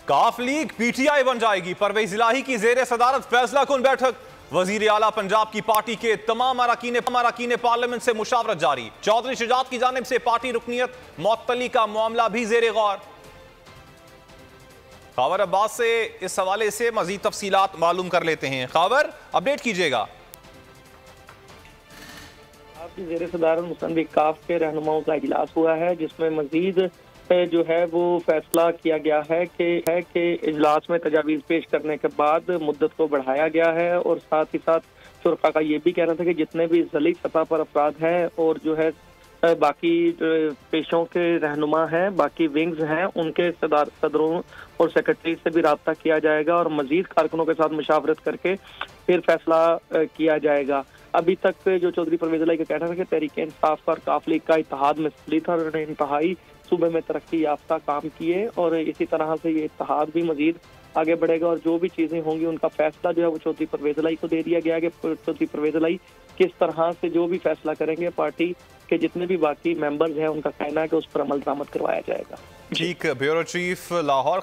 काफ league PTI बन जाएगी। परवेज इलाही की जेर सदारत फैसला कुन बैठक। वजीर आला पंजाब की पार्टी के तमाम अरकान पार्लियामेंट से मुशावरत जारी। चौधरी शुजात की जानिब से पार्टी रुकनीत मुअत्तली का मामला भी जेर गौर। खबर अब्बास से इस हवाले से मजीद तफसीलात मालूम कर लेते हैं। खबर अपडेट कीजिएगा। आपकी जेर सदारत मुस्तंदिक काफ के रहनुमाओं का इजलास हुआ है, जिसमें मजीद जो है वो फैसला किया गया है कि इजलास में तजावीज़ पेश करने के बाद मुद्दत को बढ़ाया गया है। और साथ ही साथ शुरका का ये भी कहना था कि जितने भी ज़ली सतह पर अफराद हैं और जो है बाकी पेशों के रहनुमा हैं, बाकी विंग्स हैं, उनके सदरों और सेक्रेटरी से भी रब्ता किया जाएगा और मजीद कारकुनों के साथ मुशावरत करके फिर फैसला किया जाएगा। अभी तक जो चौधरी परवेज इलाही का कहना था कि तहरीक इंसाफ और काफ लीग का इत्तेहाद मसली था और उन्होंने इंतहाई सूबे में तरक्की याफ्ता काम किए और इसी तरह से ये इत्तेहाद भी मजीद आगे बढ़ेगा और जो भी चीजें होंगी उनका फैसला जो है वो चौधरी परवेज इलाही को दे दिया गया है कि चौधरी परवेज इलाही किस तरह से जो भी फैसला करेंगे पार्टी के जितने भी बाकी मेंबर्स हैं उनका कहना है कि उस पर अमल दरामद करवाया जाएगा। ठीक, ब्यूरो चीफ लाहौर।